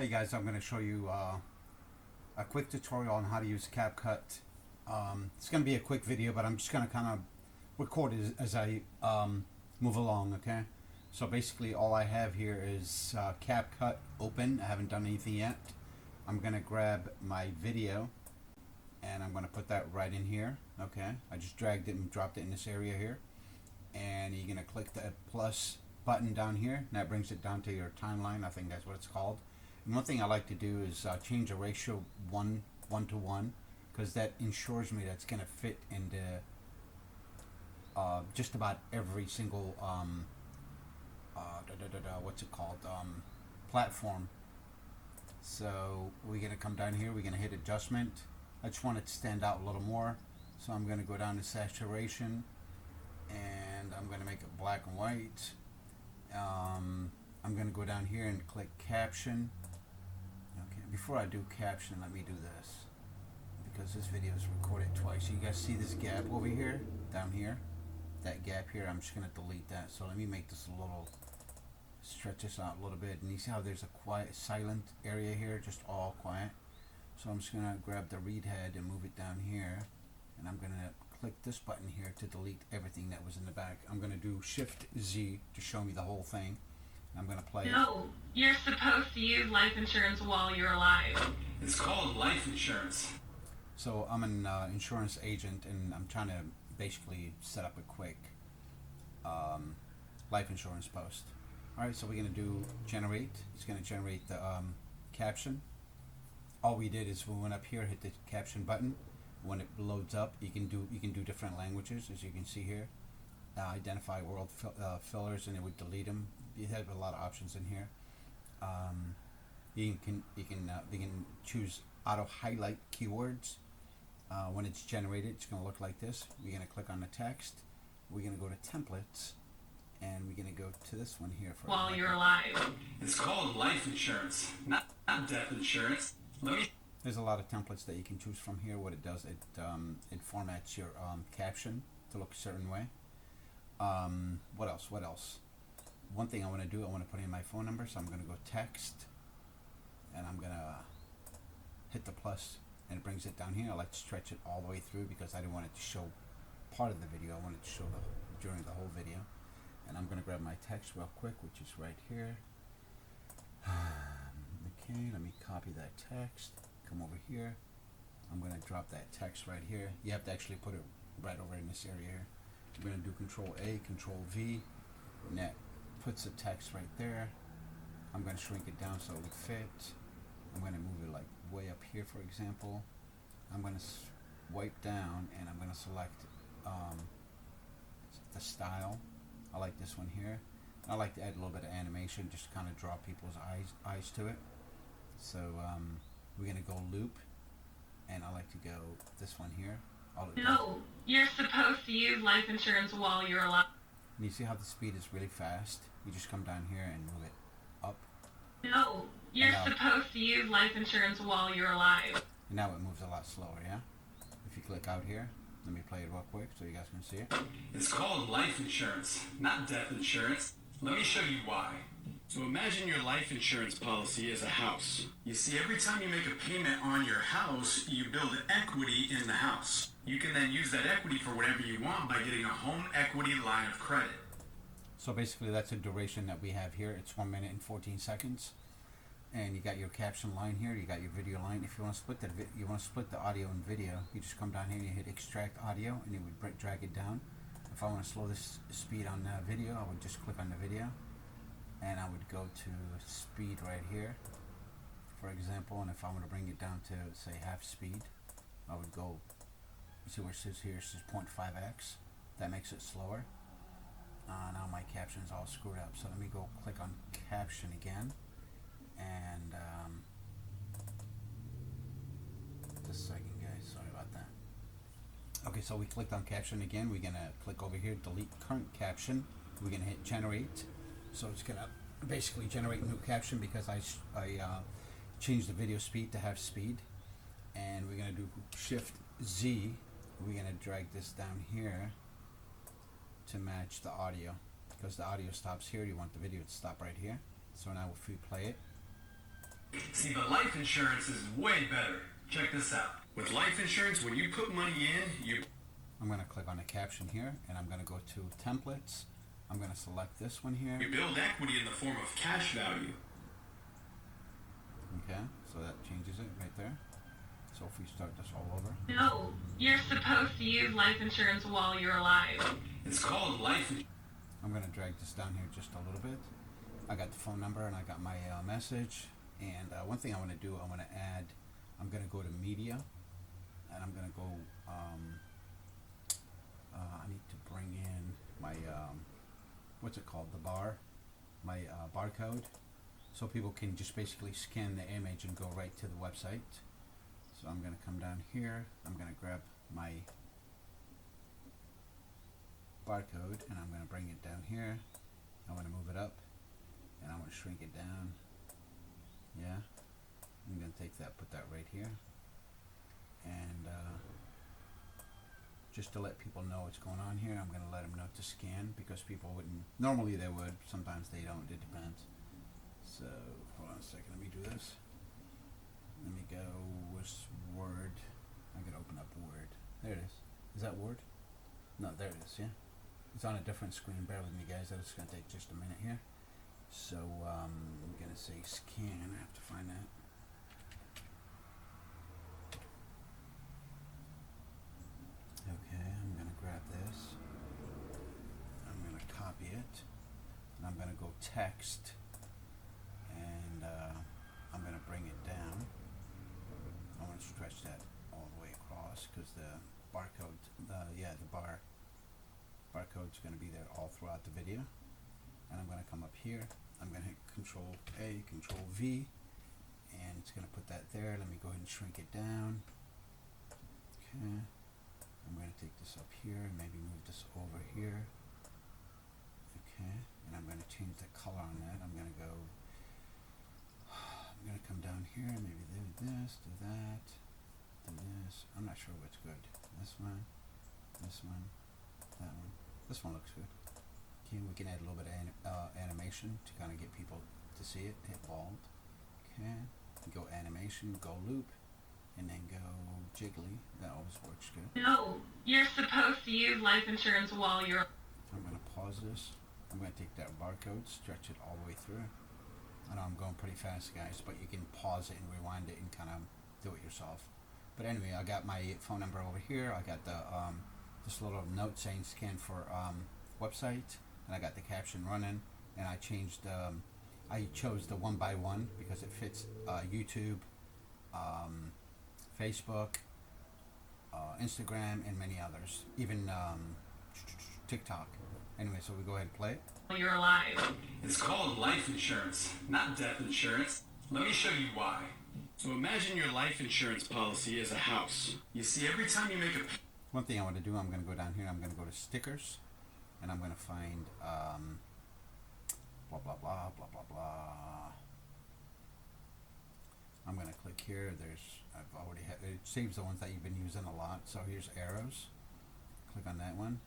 Hey guys, I'm going to show you a quick tutorial on how to use CapCut. It's going to be a quick video, but I'm just going to kind of record it as I move along, okay? So basically all I have here is CapCut open. I haven't done anything yet. I'm going to grab my video and I'm going to put that right in here, okay? I just dragged it and dropped it in this area here. And you're going to click the plus button down here, and that brings it down to your timeline. I think that's what it's called. And one thing I like to do is change the ratio 1 to 1, because that ensures me that's going to fit into just about every single what's it called, platform. So we're going to come down here, we're going to hit adjustment. I just want it to stand out a little more, so I'm going to go down to saturation and I'm going to make it black and white. I'm going to go down here and click caption. Okay, before I do caption, let me do this, because this video is recorded twice. You guys see this gap over here, down here, that gap here? I'm just going to delete that. So let me make this a little, stretch this out a little bit, and you see how there's a quiet, silent area here, just all quiet. So I'm just going to grab the read head and move it down here, and I'm going to click this button here to delete everything that was in the back. I'm going to do Shift Z to show me the whole thing. I'm going to play No, you're supposed to use life insurance while you're alive. It's called life insurance. So I'm an insurance agent, and I'm trying to basically set up a quick life insurance post. Alright, so we're going to do generate. It's going to generate the caption. All we did is we went up here, hit the caption button. When it loads up, you can do different languages, as you can see here. Identify world fillers, and it would delete them. You have a lot of options in here. You can choose auto highlight keywords. When it's generated, it's going to look like this. We're going to click on the text. We're going to go to templates, and we're going to go to this one here for while you're alive. It's called life insurance, not death insurance. There's a lot of templates that you can choose from here. What it does, it formats your caption to look a certain way. What else? One thing I want to do, I want to put in my phone number, so I'm going to go text, and I'm going to hit the plus, and it brings it down here. I like to stretch it all the way through because I didn't want it to show part of the video. I want it to show during the whole video. And I'm going to grab my text real quick, which is right here. Okay, let me copy that text, come over here. I'm going to drop that text right here. You have to actually put it right over in this area here. I'm going to do Control A, Control V, and that puts the text right there. I'm going to shrink it down so it would fit. I'm going to move it like way up here, for example. I'm going to swipe down, and I'm going to select the style. I like this one here. I like to add a little bit of animation, just to kind of draw people's eyes to it. So we're going to go loop, and I like to go this one here. No, you're supposed to use life insurance while you're alive. And you see how the speed is really fast? You just come down here and move it up. No, you're supposed to use life insurance while you're alive. And now it moves a lot slower, yeah? If you click out here, let me play it real quick so you guys can see it. It's called life insurance, not death insurance. Let me show you why. So imagine your life insurance policy is a house. You see, every time you make a payment on your house, you build equity in the house. You can then use that equity for whatever you want by getting a home equity line of credit. So basically that's the duration that we have here. It's 1 minute and 14 seconds. And you got your caption line here, you got your video line. If you want to split the audio and video, you just come down here and you hit extract audio, and it would drag it down. If I want to slow this speed on the video, I would just click on the video, and I would go to speed right here, for example. And if I want to bring it down to, say, half speed, I would go, you see where it says here, it says 0.5x. That makes it slower. Now my caption's all screwed up, so let me go click on caption again. And just a second, guys, sorry about that. Okay, so we clicked on caption again. We're gonna click over here, delete current caption. We're gonna hit generate. So it's gonna basically generate a new caption because I changed the video speed to half speed. And we're gonna do Shift Z. We're gonna drag this down here to match the audio, because the audio stops here. You want the video to stop right here. So now if we play it, See, but life insurance is way better. Check this out. With life insurance, when you put money in, I'm going to click on the caption here, and I'm going to go to templates. I'm going to select this one here. you build equity in the form of cash value. Okay, so that changes it right there. So if we start this all over. No, you're supposed to use life insurance while you're alive. It's called life insurance. I'm going to drag this down here just a little bit. I got the phone number and I got my message. And one thing I want to do, I'm going to go to media, and I'm going to go, I need to bring in my, what's it called, the bar, my barcode, so people can just basically scan the image and go right to the website. So I'm going to come down here, I'm going to grab my barcode, and I'm going to bring it down here. I want to move it up, and I want to shrink it down. Yeah, I'm going to take that, put that right here, and just to let people know what's going on here, I'm going to let them know to scan, because people wouldn't, normally they would, sometimes they don't, it depends. So, hold on a second, let me do this. Let me go with Word. I can open up Word. There it is. Is that Word? No, there it is, yeah. It's on a different screen, bear with me guys, that's going to take just a minute here. So, I'm going to say scan, I have to find that. Okay, I'm going to grab this. I'm going to copy it. And I'm going to go text. And I'm going to bring it down. I want to stretch that all the way across because the barcode, barcode's going to be there all throughout the video. And I'm going to come up here. I'm going to hit Control A, Control V, and it's going to put that there. Let me go ahead and shrink it down. Okay. I'm going to take this up here and maybe move this over here. Okay. And I'm going to change the color on that. I'm going to go, I'm going to come down here, maybe do this, do that, do this. I'm not sure what's good. This one, that one. This one looks good. Okay, we can add a little bit of animation to kind of get people to see it. Hit bald. Okay. Go animation, go loop, and then go jiggly. That always works good. No, you're supposed to use life insurance while you're. I'm going to pause this. I'm going to take that barcode, stretch it all the way through. I know I'm going pretty fast, guys, but you can pause it and rewind it and kind of do it yourself. But anyway, I got my phone number over here. I got the this little note saying scan for website, and I got the caption running, and I changed. I chose the 1 by 1 because it fits YouTube, Facebook, Instagram, and many others, even TikTok. Anyway, so we go ahead and play it. While you're alive. It's called life insurance, not death insurance. Let me show you why. So imagine your life insurance policy is a house. You see, every time you make a... One thing I want to do, I'm going to go down here, I'm going to go to stickers, and I'm going to find blah, blah, blah, blah, blah, blah. I'm going to click here. I've already had, it saves the ones that you've been using a lot. So here's arrows. Click on that one.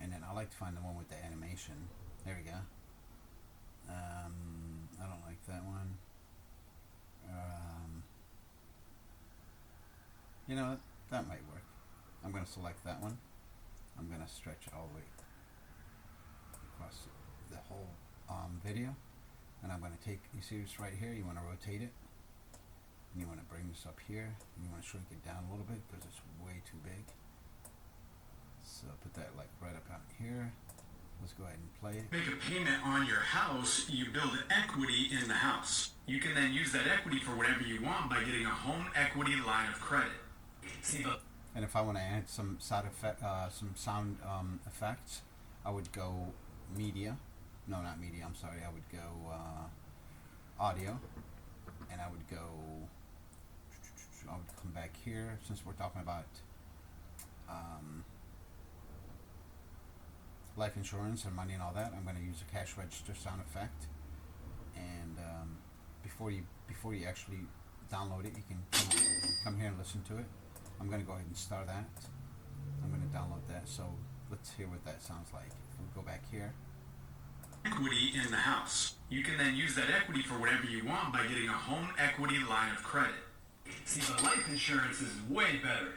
And then I like to find the one with the animation. There we go. I don't like that one. You know, that might work. I'm going to select that one. I'm going to stretch it all the way across the whole video. And I'm going to take, you see this right here, you want to rotate it. And you want to bring this up here. And you want to shrink it down a little bit because it's way too big. So put that like right up out here. Let's go ahead and play it. Make a payment on your house, you build equity in the house. You can then use that equity for whatever you want by getting a home equity line of credit. See the... And if I want to add some sound effects, I would go media. No, not media. I'm sorry. I would go audio, and I would go. I would come back here since we're talking about life insurance and money and all that. I'm going to use a cash register sound effect, and before you actually download it, you can come here and listen to it. I'm going to go ahead and start that. I'm going to download that. So let's hear what that sounds like. If we go back here, equity in the house. You can then use that equity for whatever you want by getting a home equity line of credit. See, the life insurance is way better.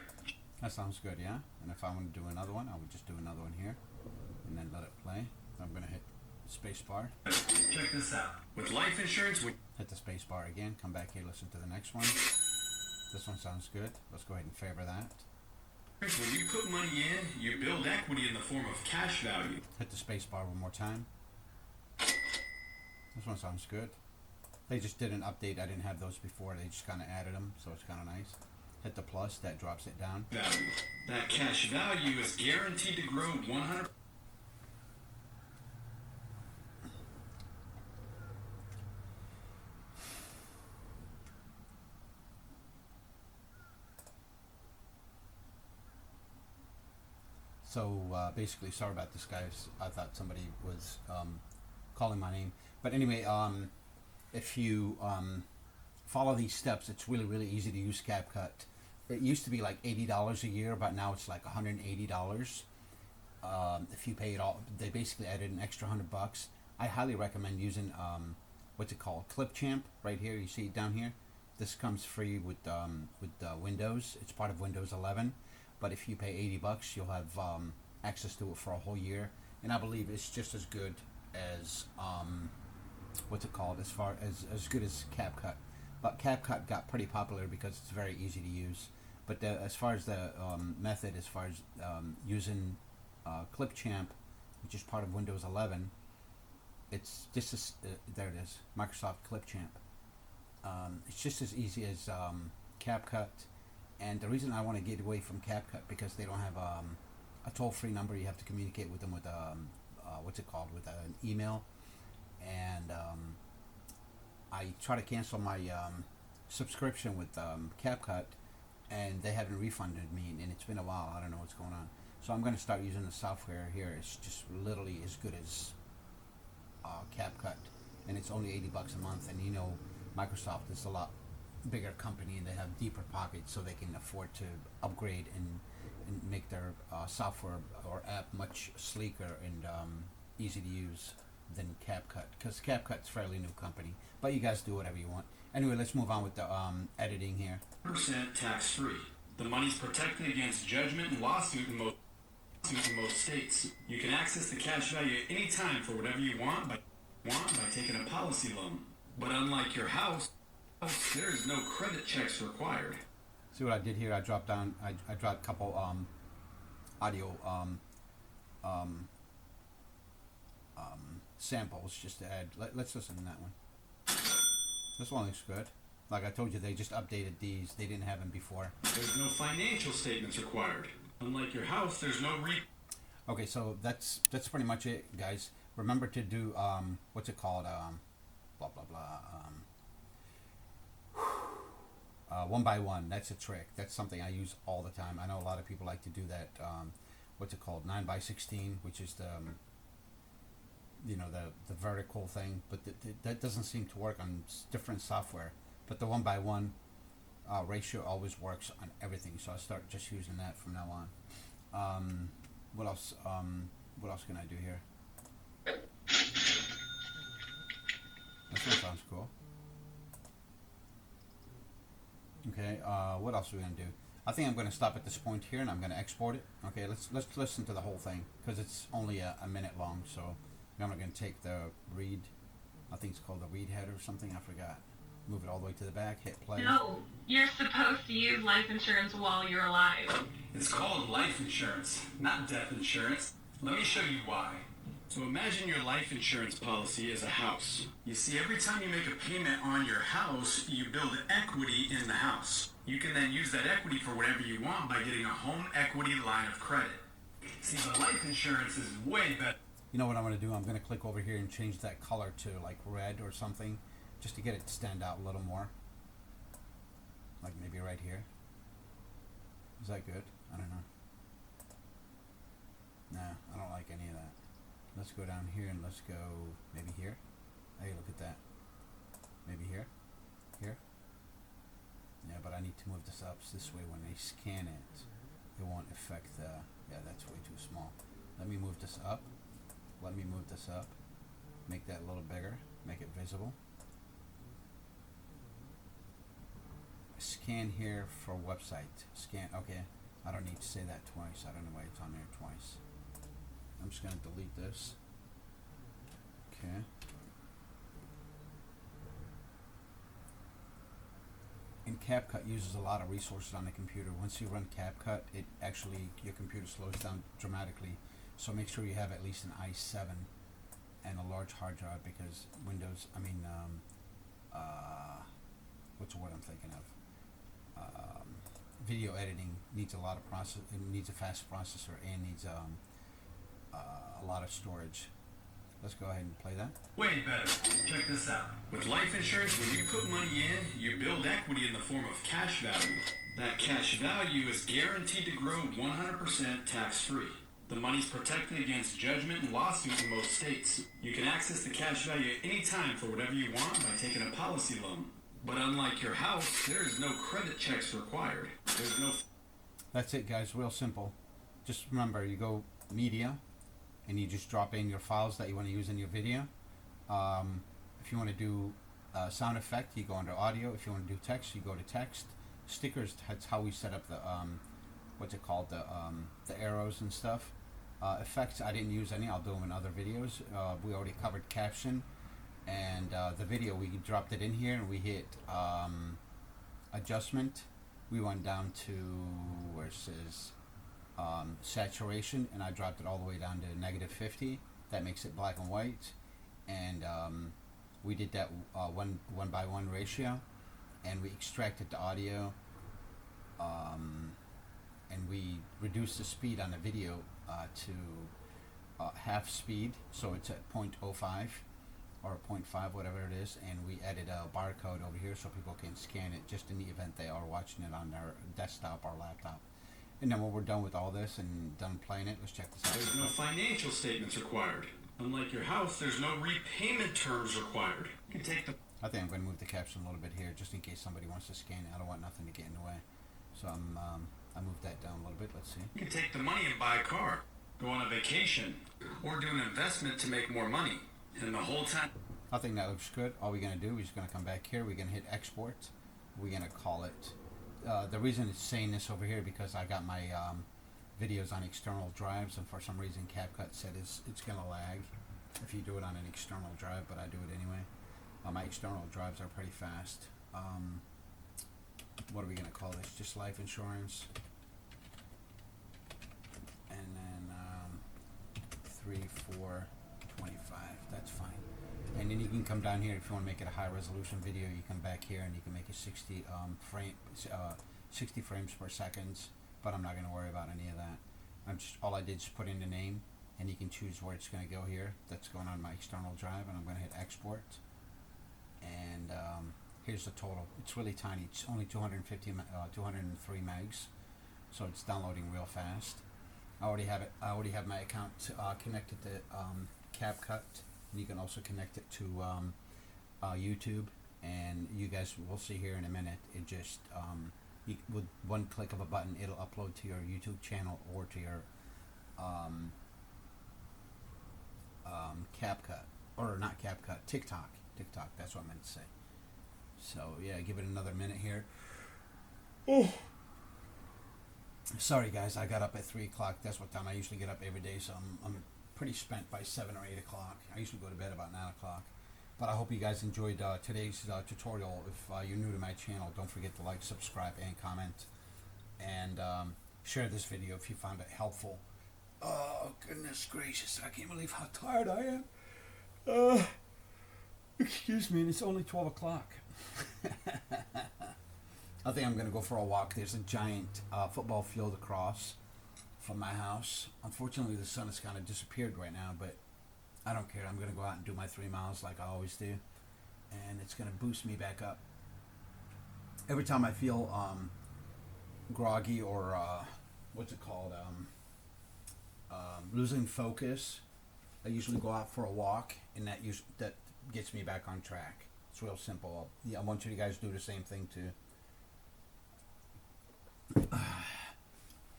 That sounds good, yeah? And if I want to do another one, I would just do another one here and then let it play. I'm going to hit space bar. Check this out. With life insurance, Hit the space bar again. Come back here, listen to the next one. This one sounds good. Let's go ahead and favor that. when you put money in, you build equity in the form of cash value. Hit the space bar one more time. This one sounds good. They just did an update. I didn't have those before. They just kind of added them, so it's kind of nice. Hit the plus. That drops it down. Value. That cash value is guaranteed to grow 100%. So basically, sorry about this, guys. I thought somebody was calling my name. But anyway, if you follow these steps, it's really, really easy to use CapCut. It used to be like $80 a year, but now it's like $180. If you pay it all, they basically added an extra $100. I highly recommend using what's it called, Clipchamp, right here. You see it down here. This comes free with Windows. It's part of Windows 11. But if you pay $80, you'll have access to it for a whole year. And I believe it's just as good as what's it called, as good as CapCut. But CapCut got pretty popular because it's very easy to use. But as far as the method, as far as using Clipchamp, which is part of Windows 11, it's just as there it is, Microsoft Clipchamp. It's just as easy as CapCut. And the reason I want to get away from CapCut because they don't have a toll-free number. You have to communicate with them with what's it called, with an email. And I try to cancel my subscription with CapCut, and they haven't refunded me, and it's been a while. I don't know what's going on. So I'm going to start using the software here. It's just literally as good as CapCut, and it's only $80 a month. And you know, Microsoft is a lot bigger company, and they have deeper pockets, so they can afford to upgrade and make their software or app much sleeker and easy to use than CapCut, because CapCut's a fairly new company. But you guys do whatever you want. Anyway, let's move on with the editing here. % tax-free. The money's protected against judgment and lawsuit in most states. You can access the cash value at any time for whatever you want by taking a policy loan. But unlike your house, there is no credit checks required. See what I did here? I dropped down. I dropped a couple audio samples just to add. Let's listen to that one. This one looks good. Like I told you, they just updated these. They didn't have them before. There's no financial statements required. Unlike your house, there's no Okay, so that's pretty much it, guys. Remember to do what's it called? Blah blah blah. One by one. That's a trick. That's something I use all the time. I know a lot of people like to do that. What's it called? 9 by 16, which is the the vertical thing, but that doesn't seem to work on different software. But the 1 by 1 ratio always works on everything, so I start just using that from now on. What else? What else can I do here? This one sounds cool. Okay, what else are we gonna do? I think I'm gonna stop at this point here, and I'm gonna export it. Okay, let's listen to the whole thing because it's only a minute long. So I'm gonna take the read. I think it's called the read header or something. I forgot. Move it all the way to the back. Hit play. No, you're supposed to use life insurance while you're alive. It's called life insurance, not death insurance. Let me show you why. So imagine your life insurance policy is a house. You see, every time you make a payment on your house, you build equity in the house. You can then use that equity for whatever you want by getting a home equity line of credit. See, the life insurance is way better. You know what I'm gonna do? I'm gonna click over here and change that color to like red or something, just to get it to stand out a little more. Like maybe right here. Is that good? I don't know. Nah, I don't like any of that. Let's go down here and let's go maybe here. Hey, look at that. Maybe here. Here. Yeah, but I need to move this up so this way when they scan it, it won't affect the... Yeah, that's way too small. Let me move this up. Let me move this up. Make that a little bigger. Make it visible. Scan here for website. Scan. Okay. I don't need to say that twice. I don't know why it's on there twice. I'm just going to delete this. Okay. And CapCut uses a lot of resources on the computer. Once you run CapCut, it actually, your computer slows down dramatically. So make sure you have at least an i7 and a large hard drive, because Windows, what's the word I'm thinking of? Video editing needs a lot of process. It needs a fast processor and needs a lot of storage. Let's go ahead and play that. Way better. Check this out. With life insurance, when you put money in, you build equity in the form of cash value. That cash value is guaranteed to grow 100% tax-free. The money's protected against judgment and lawsuits in most states. You can access the cash value at any time for whatever you want by taking a policy loan. But unlike your house, there is no credit checks required. There's no... That's it, guys. Real simple. Just remember, you go media, and you just drop in your files that you want to use in your video. If you want to do sound effect, you go under audio. If you want to do text, you go to text. Stickers, that's how we set up the what's it called, the arrows and stuff. Effects, I didn't use any. I'll do them in other videos. We already covered caption, and the video, we dropped it in here, and we hit adjustment. We went down to where it says saturation, and I dropped it all the way down to -50. That makes it black and white, and we did that 1:1 ratio, and we extracted the audio, and we reduced the speed on the video to half speed, so it's at 0.05 or 0.5, whatever it is, and we added a barcode over here so people can scan it just in the event they are watching it on their desktop or laptop. And then when we're done with all this and done playing it, let's check this out. There's no financial statements required. Unlike your house, there's no repayment terms required. You can take the... I think I'm going to move the caption a little bit here, just in case somebody wants to scan it. I don't want nothing to get in the way. So I moved that down a little bit. Let's see. You can take the money and buy a car, go on a vacation, or do an investment to make more money. And the whole time... I think that looks good. All we're going to do is going to come back here. We're going to hit export. We're going to call it... the reason it's saying this over here because I got my videos on external drives, and for some reason CapCut said it's going to lag if you do it on an external drive, but I do it anyway. My external drives are pretty fast. What are we going to call this? Just life insurance. And then 3, 4, 25. That's fine. And then you can come down here if you want to make it a high resolution video. You come back here and you can make it 60 frames per second. But I'm not going to worry about any of that. All I did is put in the name, and you can choose where it's going to go here. That's going on my external drive, and I'm going to hit export. And here's the total. It's really tiny. It's only 203 megs, so it's downloading real fast. I already have it. I already have my account connected to CapCut. And you can also connect it to YouTube, and you guys will see here in a minute. It just with one click of a button, it'll upload to your YouTube channel or to your CapCut, or not CapCut, TikTok. That's what I meant to say. So yeah, give it another minute here. Oh, sorry guys, I got up at 3 o'clock. That's what time I usually get up every day. So I'm pretty spent by 7 or 8 o'clock. I usually go to bed about 9 o'clock. But I hope you guys enjoyed today's tutorial. If you're new to my channel, don't forget to like, subscribe, and comment. And share this video if you found it helpful. Oh, goodness gracious. I can't believe how tired I am. Excuse me, and it's only 12 o'clock. I think I'm going to go for a walk. There's a giant football field across from my house. Unfortunately, the sun has kind of disappeared right now, but I don't care. I'm going to go out and do my 3 miles like I always do, and it's going to boost me back up. Every time I feel groggy or what's it called, losing focus, I usually go out for a walk, and that gets me back on track. It's real simple. I want you guys to do the same thing too.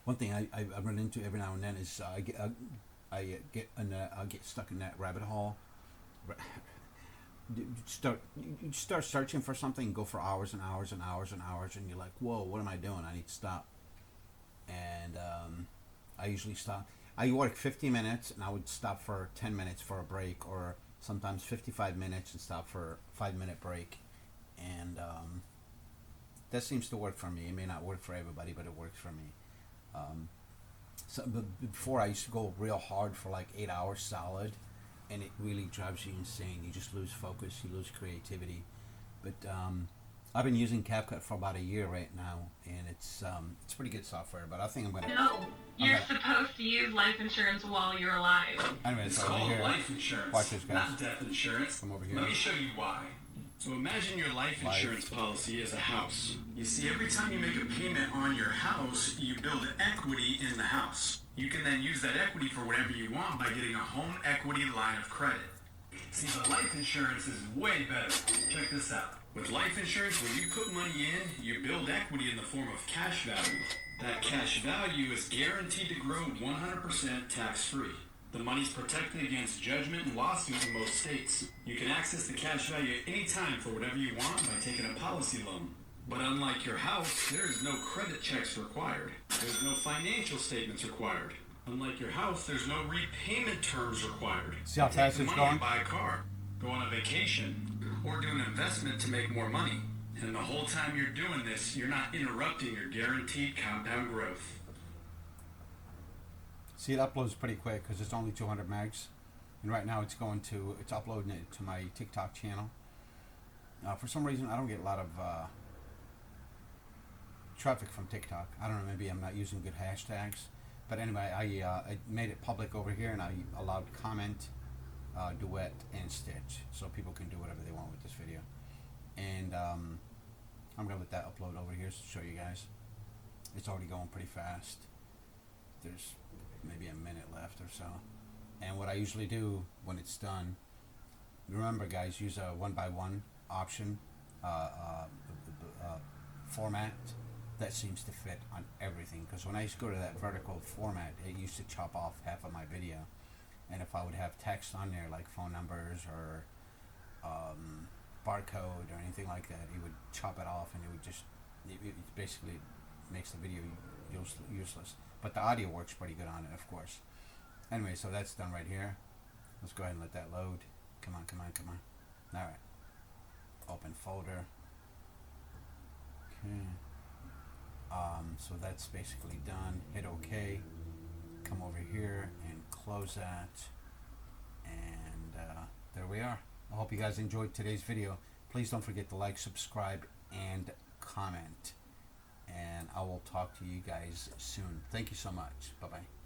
One thing I run into every now and then is I get stuck in that rabbit hole you start searching for something, go for hours and hours and hours and hours, and you're like, whoa, what am I doing? I need to stop. And I usually stop. I work 50 minutes, and I would stop for 10 minutes for a break, or sometimes 55 minutes and stop for a 5-minute break. And that seems to work for me. It may not work for everybody, but it works for me. So before, I used to go real hard for like 8 hours solid, and it really drives you insane. You just lose focus, you lose creativity. But I've been using CapCut for about a year right now, and it's pretty good software. But I think I'm gonna. No, you're supposed to use life insurance while you're alive. Anyway, It's so over called here. life insurance, Watch this, guys. not death insurance. Come over here. Let me show you why. So imagine your life insurance policy is a house. You see, every time you make a payment on your house, you build equity in the house. You can then use that equity for whatever you want by getting a home equity line of credit. See, the life insurance is way better. Check this out. With life insurance, when you put money in, you build equity in the form of cash value. That cash value is guaranteed to grow 100% tax-free. The money's protected against judgment and lawsuit in most states. You can access the cash value at any time for whatever you want by taking a policy loan. But unlike your house, there is no credit checks required. There's no financial statements required. Unlike your house, there's no repayment terms required. See how fast Take it's the money going? and buy a car, go on a vacation, or do an investment to make more money. And the whole time you're doing this, you're not interrupting your guaranteed compound growth. See, it uploads pretty quick because it's only 200 megs, and right now it's uploading it to my TikTok channel. For some reason, I don't get a lot of traffic from TikTok. I don't know, maybe I'm not using good hashtags. But anyway, I made it public over here, and I allowed comment, duet, and stitch, so people can do whatever they want with this video. And I'm gonna let that upload over here to show you guys. It's already going pretty fast. There's maybe a minute left or so. And what I usually do when it's done, remember guys, use a 1x1 option format. That seems to fit on everything, because when I used to go to that vertical format, it used to chop off half of my video. And if I would have text on there like phone numbers or barcode or anything like that, it would chop it off, and it would just it basically makes the video useless. But the audio works pretty good on it, of course. Anyway, so that's done right here. Let's go ahead and let that load. Come on, come on, come on. All right. Open folder. Okay. So that's basically done. Hit OK. Come over here and close that. And there we are. I hope you guys enjoyed today's video. Please don't forget to like, subscribe, and comment. And I will talk to you guys soon. Thank you so much. Bye-bye.